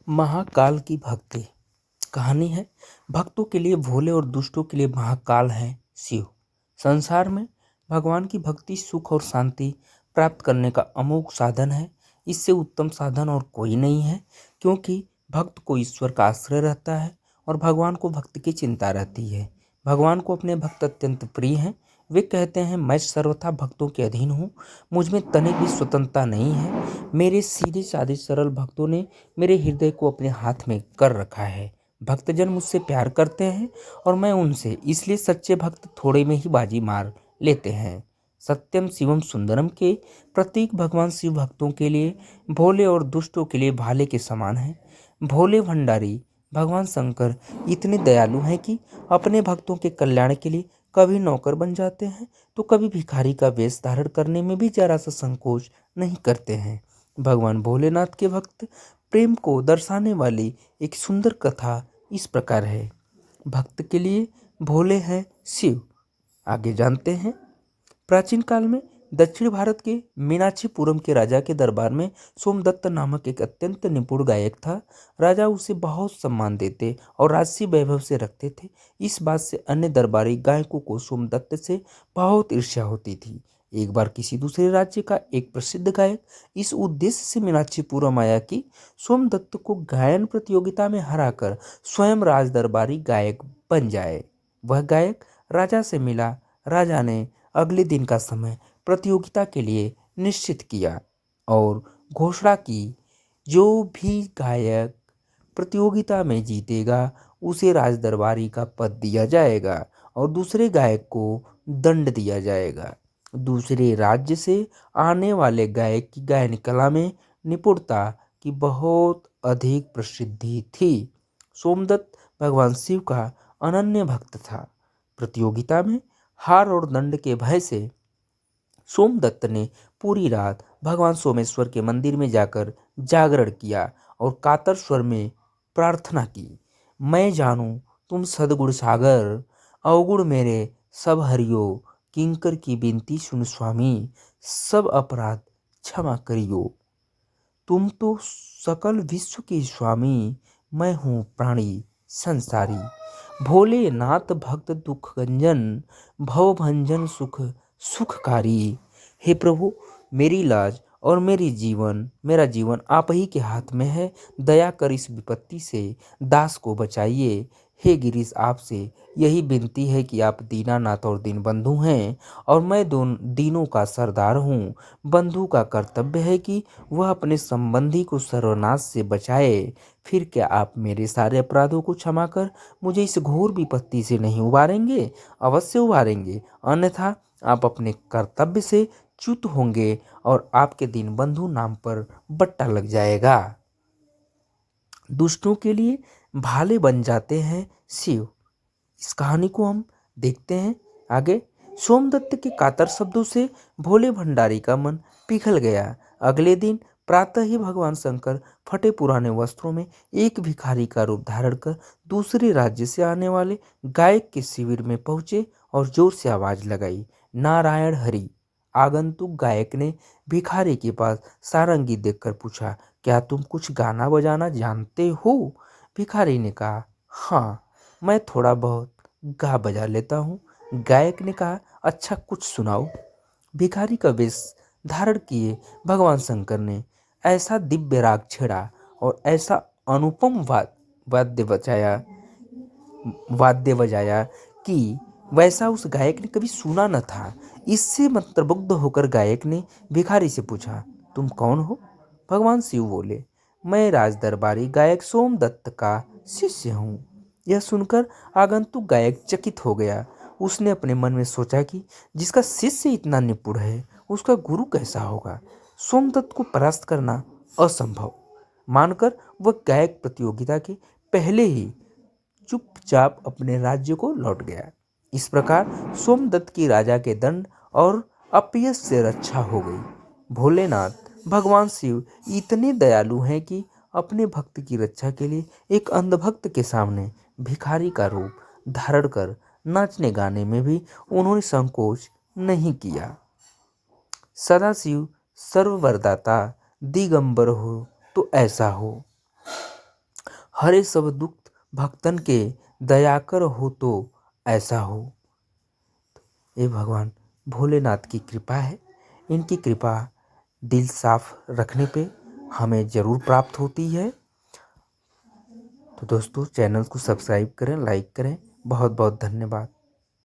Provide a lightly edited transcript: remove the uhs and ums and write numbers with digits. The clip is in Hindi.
महाकाल की भक्ति कहानी है। भक्तों के लिए भोले और दुष्टों के लिए महाकाल है शिव। संसार में भगवान की भक्ति सुख और शांति प्राप्त करने का अमोघ साधन है। इससे उत्तम साधन और कोई नहीं है, क्योंकि भक्त को ईश्वर का आश्रय रहता है और भगवान को भक्त की चिंता रहती है। भगवान को अपने भक्त अत्यंत प्रिय हैं। वे कहते हैं, मैं सर्वथा भक्तों के अधीन हूँ, मुझ में तनिक भी स्वतंत्रता नहीं है। मेरे सीधे साधे सरल भक्तों ने मेरे हृदय को अपने हाथ में कर रखा है। भक्तजन मुझसे प्यार करते हैं और मैं उनसे, इसलिए सच्चे भक्त थोड़े में ही बाजी मार लेते हैं। सत्यम शिवम सुंदरम के प्रतीक भगवान शिव भक्तों के लिए भोले और दुष्टों के लिए भाले के समान हैं। भोले भंडारी भगवान शंकर इतने दयालु हैं कि अपने भक्तों के कल्याण के लिए कभी नौकर बन जाते हैं तो कभी भिखारी का वेश धारण करने में भी जरा सा संकोच नहीं करते हैं। भगवान भोलेनाथ के भक्त प्रेम को दर्शाने वाली एक सुंदर कथा इस प्रकार है। भक्त के लिए भोले हैं शिव। आगे जानते हैं। प्राचीन काल में दक्षिण भारत के मीनाक्षीपुरम के राजा के दरबार में सोमदत्त नामक एक अत्यंत निपुण गायक था। राजा उसे बहुत सम्मान देते और राजसी वैभव से रखते थे। इस बात से अन्य दरबारी गायकों को सोमदत्त से बहुत ईर्ष्या होती थी। एक बार किसी दूसरे राज्य का एक प्रसिद्ध गायक इस उद्देश्य से मीनाक्षीपुरम आया कि सोमदत्त को गायन प्रतियोगिता में हराकर स्वयं राज दरबारी गायक बन जाए। वह गायक राजा से मिला। राजा ने अगले दिन का समय प्रतियोगिता के लिए निश्चित किया और घोषणा की, जो भी गायक प्रतियोगिता में जीतेगा उसे राजदरबारी का पद दिया जाएगा और दूसरे गायक को दंड दिया जाएगा। दूसरे राज्य से आने वाले गायक की गायन कला में निपुणता की बहुत अधिक प्रसिद्धि थी। सोमदत्त भगवान शिव का अनन्य भक्त था। प्रतियोगिता में हार और दंड के भय से सोमदत्त ने पूरी रात भगवान सोमेश्वर के मंदिर में जाकर जागरण किया और कातर स्वर में प्रार्थना की। मैं जानूं तुम सद्गुण सागर, अवगुण मेरे सब हरियो। किंकर की विनती सुन स्वामी, सब अपराध क्षमा करियो। तुम तो सकल विश्व के स्वामी, मैं हूँ प्राणी संसारी। भोलेनाथ भक्त दुख गंजन, भव भंजन सुख सुखकारी। हे प्रभु, मेरी लाज और मेरा जीवन आप ही के हाथ में है। दया कर इस विपत्ति से दास को बचाइए। हे गिरीश, आपसे यही विनती है कि आप दीनानाथ और दीनबंधु हैं और मैं दीनों का सरदार हूँ। बंधु का कर्तव्य है कि वह अपने संबंधी को सर्वनाश से बचाए। फिर क्या आप मेरे सारे अपराधों को क्षमा कर मुझे इस घोर विपत्ति से नहीं उबारेंगे? अवश्य उबारेंगे, अन्यथा आप अपने कर्तव्य से च्युत होंगे और आपके दीनबंधु नाम पर बट्टा लग जाएगा। दुष्टों के लिए भाले बन जाते हैं शिव। इस कहानी को हम देखते हैं आगे। सोमदत्त के कातर शब्दों से भोले भंडारी का मन पिघल गया। अगले दिन प्रातः ही भगवान शंकर फटे पुराने वस्त्रों में एक भिखारी का रूप धारण कर दूसरे राज्य से आने वाले गायक के शिविर में पहुंचे और जोर से आवाज लगाई, नारायण हरि। आगंतुक गायक ने भिखारी के पास सारंगी देखकर पूछा, क्या तुम कुछ गाना बजाना जानते हो? भिखारी ने कहा, हाँ, मैं थोड़ा बहुत गा बजा लेता हूँ। गायक ने कहा, अच्छा कुछ सुनाओ। भिखारी का वेश धारण किए भगवान शंकर ने ऐसा दिव्य राग छेड़ा और ऐसा अनुपम वाद्य बजाया कि वैसा उस गायक ने कभी सुना न था। इससे मंत्रमुग्ध होकर गायक ने भिखारी से पूछा, तुम कौन हो? भगवान शिव बोले, मैं राज दरबारी गायक सोमदत्त का शिष्य हूँ। यह सुनकर आगंतुक गायक चकित हो गया। उसने अपने मन में सोचा कि जिसका शिष्य इतना निपुण है उसका गुरु कैसा होगा। सोमदत्त को परास्त करना असंभव मानकर वह गायक प्रतियोगिता के पहले ही चुपचाप अपने राज्य को लौट गया। इस प्रकार सोमदत्त की राजा के दंड और अपयश से रक्षा हो गई। भोलेनाथ भगवान शिव इतने दयालु हैं कि अपने भक्त की रक्षा के लिए एक अंधभक्त के सामने भिखारी का रूप धारण कर नाचने गाने में भी उन्होंने संकोच नहीं किया। सदाशिव सर्ववरदाता दिगंबर हो तो ऐसा हो। हरे सब दुख भक्तन के, दया कर हो तो ऐसा हो। ये भगवान भोलेनाथ की कृपा है। इनकी कृपा दिल साफ रखने पे हमें ज़रूर प्राप्त होती है। तो दोस्तों चैनल को सब्सक्राइब करें, लाइक करें। बहुत बहुत धन्यवाद।